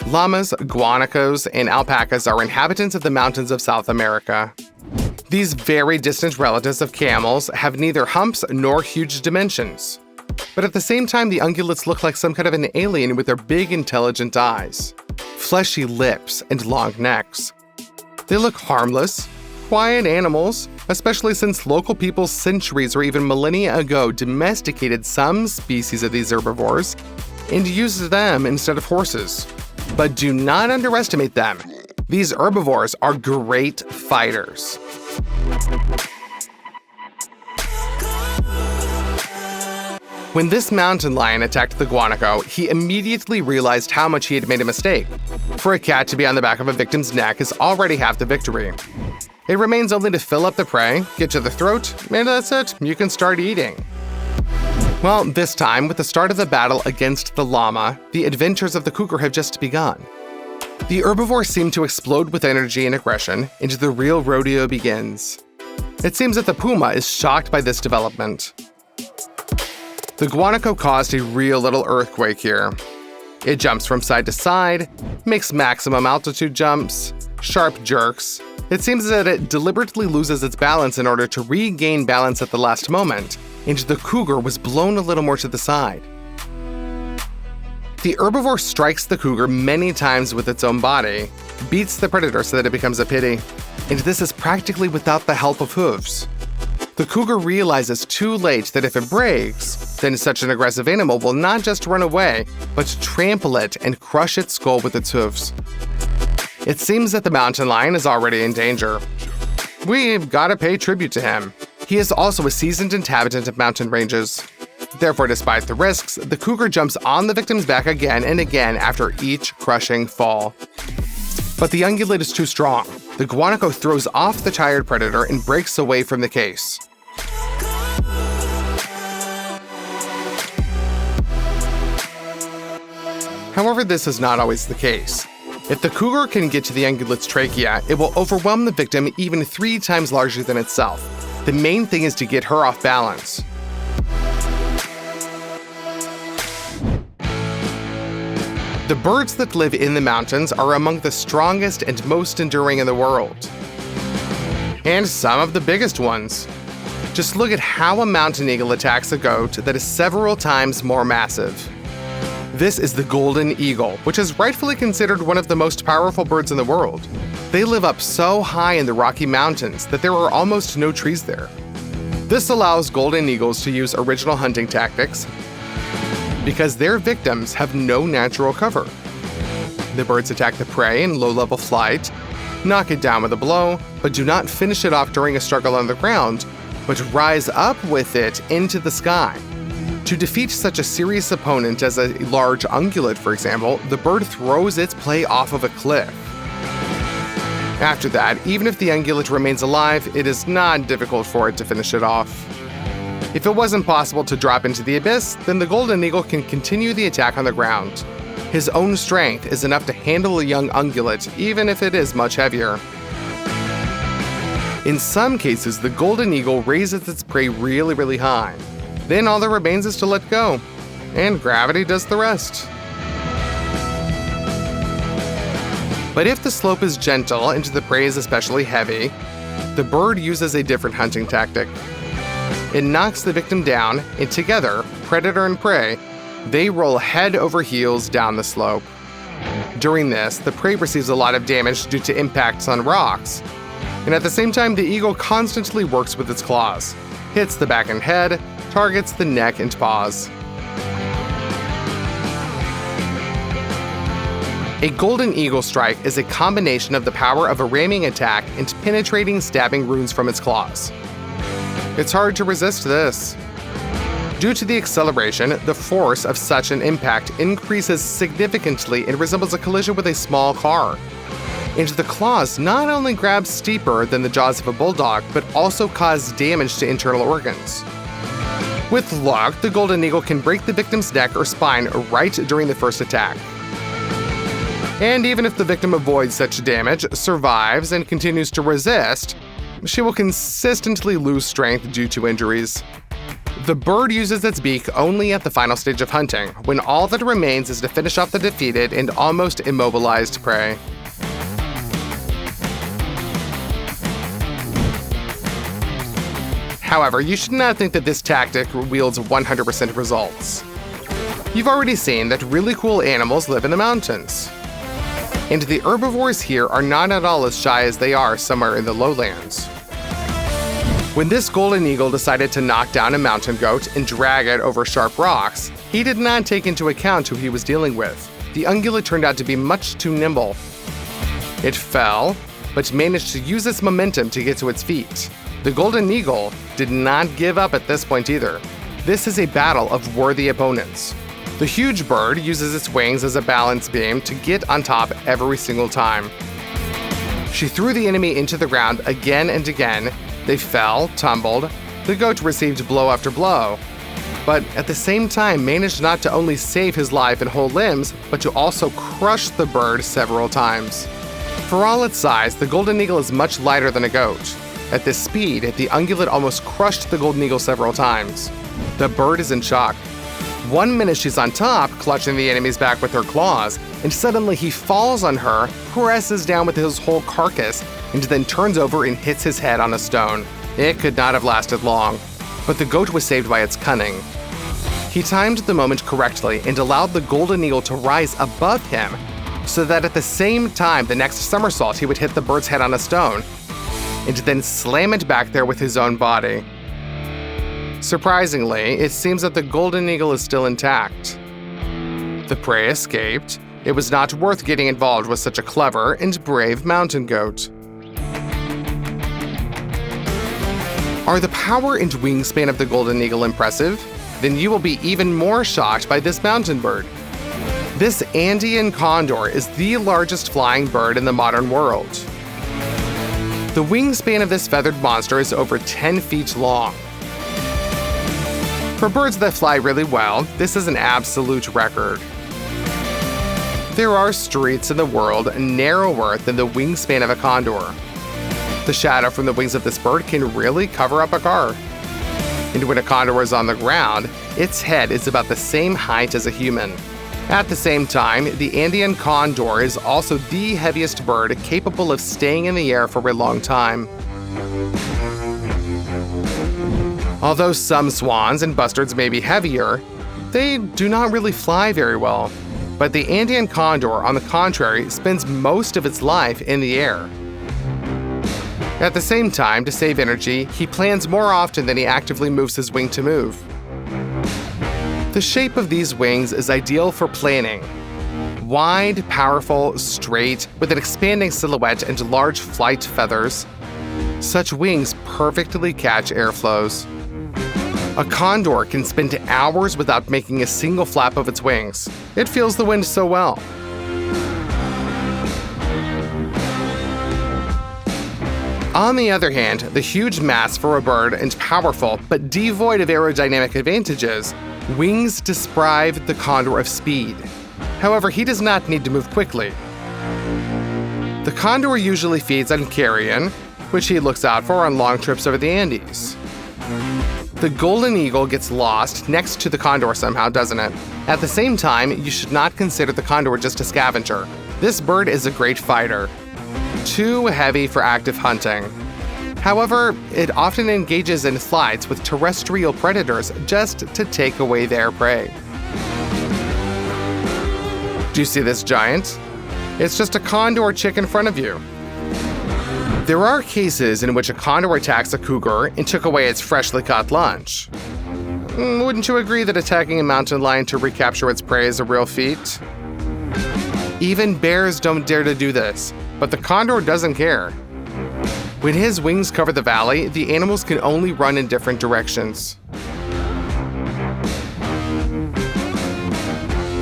Llamas, guanacos, and alpacas are inhabitants of the mountains of South America. These very distant relatives of camels have neither humps nor huge dimensions. But at the same time, the ungulates look like some kind of an alien with their big, intelligent eyes, fleshy lips, and long necks. They look harmless, quiet animals, especially since local peoples centuries or even millennia ago domesticated some species of these herbivores and used them instead of horses. But do not underestimate them. These herbivores are great fighters. When this mountain lion attacked the guanaco, he immediately realized how much he had made a mistake. For a cat to be on the back of a victim's neck is already half the victory. It remains only to fill up the prey, get to the throat, and that's it, you can start eating. Well, this time, with the start of the battle against the llama, the adventures of the cougar have just begun. The herbivores seem to explode with energy and aggression, and the real rodeo begins. It seems that the puma is shocked by this development. The guanaco caused a real little earthquake here. It jumps from side to side, makes maximum altitude jumps, sharp jerks. It seems that it deliberately loses its balance in order to regain balance at the last moment, and the cougar was blown a little more to the side. The herbivore strikes the cougar many times with its own body, beats the predator so that it becomes a pity, and this is practically without the help of hooves. The cougar realizes too late that if it breaks, then such an aggressive animal will not just run away, but trample it and crush its skull with its hooves. It seems that the mountain lion is already in danger. We've gotta pay tribute to him. He is also a seasoned inhabitant of mountain ranges. Therefore, despite the risks, the cougar jumps on the victim's back again and again after each crushing fall. But the ungulate is too strong. The guanaco throws off the tired predator and breaks away from the case. However, this is not always the case. If the cougar can get to the ungulate's trachea, it will overwhelm the victim even 3 times larger than itself. The main thing is to get her off balance. The birds that live in the mountains are among the strongest and most enduring in the world. And some of the biggest ones. Just look at how a mountain eagle attacks a goat that is several times more massive. This is the golden eagle, which is rightfully considered one of the most powerful birds in the world. They live up so high in the Rocky Mountains that there are almost no trees there. This allows golden eagles to use original hunting tactics because their victims have no natural cover. The birds attack the prey in low-level flight, knock it down with a blow, but do not finish it off during a struggle on the ground, but rise up with it into the sky. To defeat such a serious opponent as a large ungulate, for example, the bird throws its prey off of a cliff. After that, even if the ungulate remains alive, it is not difficult for it to finish it off. If it wasn't possible to drop into the abyss, then the golden eagle can continue the attack on the ground. His own strength is enough to handle a young ungulate, even if it is much heavier. In some cases, the golden eagle raises its prey really high. Then all that remains is to let go, and gravity does the rest. But if the slope is gentle and the prey is especially heavy, the bird uses a different hunting tactic. It knocks the victim down, and together, predator and prey, they roll head over heels down the slope. During this, the prey receives a lot of damage due to impacts on rocks, and at the same time, the eagle constantly works with its claws, hits the back and head, targets the neck and paws. A golden eagle strike is a combination of the power of a ramming attack and penetrating stabbing wounds from its claws. It's hard to resist this. Due to the acceleration, the force of such an impact increases significantly and resembles a collision with a small car. And the claws not only grab steeper than the jaws of a bulldog, but also cause damage to internal organs. With luck, the golden eagle can break the victim's neck or spine right during the first attack. And even if the victim avoids such damage, survives, and continues to resist, she will consistently lose strength due to injuries. The bird uses its beak only at the final stage of hunting, when all that remains is to finish off the defeated and almost immobilized prey. However, you should not think that this tactic wields 100% results. You've already seen that really cool animals live in the mountains. And the herbivores here are not at all as shy as they are somewhere in the lowlands. When this golden eagle decided to knock down a mountain goat and drag it over sharp rocks, he did not take into account who he was dealing with. The ungulate turned out to be much too nimble. It fell, but managed to use its momentum to get to its feet. The golden eagle did not give up at this point either. This is a battle of worthy opponents. The huge bird uses its wings as a balance beam to get on top every single time. She threw the enemy into the ground again and again. They fell, tumbled. The goat received blow after blow, but at the same time managed not to only save his life and whole limbs, but to also crush the bird several times. For all its size, the golden eagle is much lighter than a goat. At this speed, the ungulate almost crushed the golden eagle several times. The bird is in shock. 1 minute she's on top, clutching the enemy's back with her claws, and suddenly he falls on her, presses down with his whole carcass, and then turns over and hits his head on a stone. It could not have lasted long, but the goat was saved by its cunning. He timed the moment correctly and allowed the golden eagle to rise above him, so that at the same time the next somersault he would hit the bird's head on a stone, and then slam it back there with his own body. Surprisingly, it seems that the golden eagle is still intact. The prey escaped. It was not worth getting involved with such a clever and brave mountain goat. Are the power and wingspan of the golden eagle impressive? Then you will be even more shocked by this mountain bird. This Andean condor is the largest flying bird in the modern world. The wingspan of this feathered monster is over 10 feet long. For birds that fly really well, this is an absolute record. There are streets in the world narrower than the wingspan of a condor. The shadow from the wings of this bird can really cover up a car. And when a condor is on the ground, its head is about the same height as a human. At the same time, the Andean condor is also the heaviest bird capable of staying in the air for a long time. Although some swans and bustards may be heavier, they do not really fly very well. But the Andean condor, on the contrary, spends most of its life in the air. At the same time, to save energy, he plans more often than he actively moves his wing to move. The shape of these wings is ideal for planing. Wide, powerful, straight, with an expanding silhouette and large flight feathers. Such wings perfectly catch airflows. A condor can spend hours without making a single flap of its wings. It feels the wind so well. On the other hand, the huge mass for a bird and powerful but devoid of aerodynamic advantages, wings deprive the condor of speed. However, he does not need to move quickly. The condor usually feeds on carrion, which he looks out for on long trips over the Andes. The golden eagle gets lost next to the condor somehow, doesn't it? At the same time, you should not consider the condor just a scavenger. This bird is a great fighter. Too heavy for active hunting. However, it often engages in fights with terrestrial predators just to take away their prey. Do you see this giant? It's just a condor chick in front of you. There are cases in which a condor attacks a cougar and took away its freshly caught lunch. Wouldn't you agree that attacking a mountain lion to recapture its prey is a real feat? Even bears don't dare to do this, but the condor doesn't care. When his wings cover the valley, the animals can only run in different directions.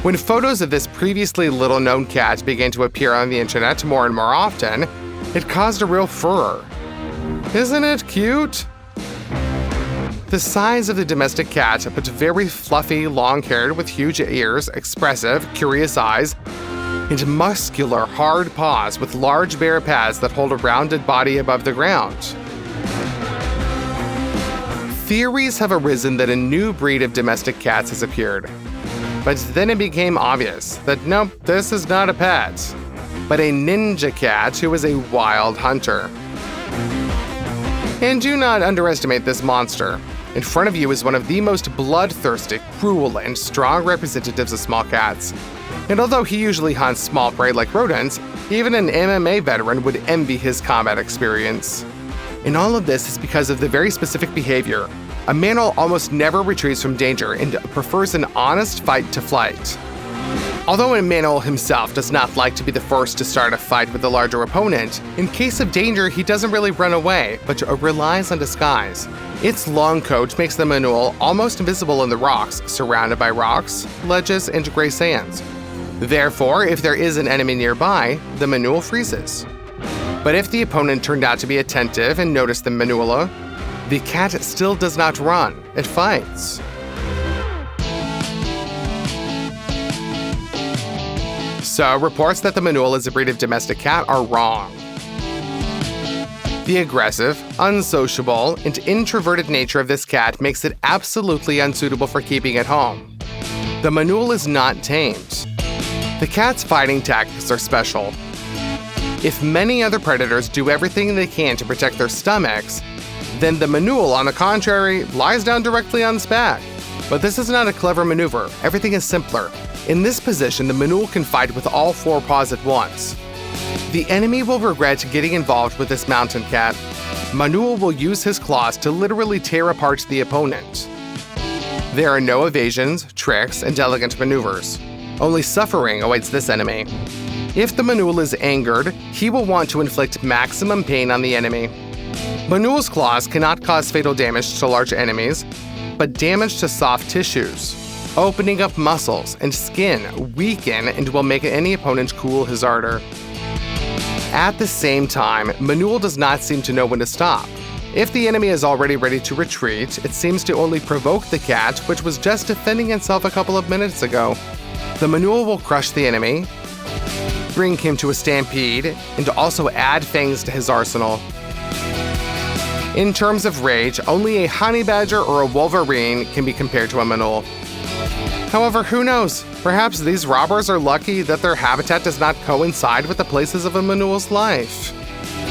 When photos of this previously little-known cat began to appear on the internet more and more often, it caused a real furor. Isn't it cute? The size of the domestic cat, but very fluffy, long-haired with huge ears, expressive, curious eyes, and muscular, hard paws with large bare pads that hold a rounded body above the ground. Theories have arisen that a new breed of domestic cats has appeared. But then it became obvious that nope, this is not a pet, but a ninja cat who is a wild hunter. And do not underestimate this monster. In front of you is one of the most bloodthirsty, cruel, and strong representatives of small cats. And although he usually hunts small prey like rodents, even an MMA veteran would envy his combat experience. And all of this is because of the very specific behavior. A manul almost never retreats from danger and prefers an honest fight to flight. Although a manul himself does not like to be the first to start a fight with a larger opponent, in case of danger he doesn't really run away, but relies on disguise. Its long coat makes the manul almost invisible in the rocks, surrounded by rocks, ledges, and gray sands. Therefore, if there is an enemy nearby, the manul freezes. But if the opponent turned out to be attentive and noticed the manula, the cat still does not run, it fights. So, reports that the manul is a breed of domestic cat are wrong. The aggressive, unsociable, and introverted nature of this cat makes it absolutely unsuitable for keeping at home. The manul is not tamed. The cat's fighting tactics are special. If many other predators do everything they can to protect their stomachs, then the manul, on the contrary, lies down directly on its back. But this is not a clever maneuver. Everything is simpler. In this position, the manul can fight with all four paws at once. The enemy will regret getting involved with this mountain cat. Manul will use his claws to literally tear apart the opponent. There are no evasions, tricks, and elegant maneuvers. Only suffering awaits this enemy. If the manul is angered, he will want to inflict maximum pain on the enemy. Manul's claws cannot cause fatal damage to large enemies, but damage to soft tissues, opening up muscles and skin, weaken and will make any opponent cool his ardor. At the same time, manul does not seem to know when to stop. If the enemy is already ready to retreat, it seems to only provoke the cat, which was just defending itself a couple of minutes ago. The manul will crush the enemy, bring him to a stampede, and also add fangs to his arsenal. In terms of rage, only a honey badger or a wolverine can be compared to a manul. However, who knows? Perhaps these robbers are lucky that their habitat does not coincide with the places of a manul's life.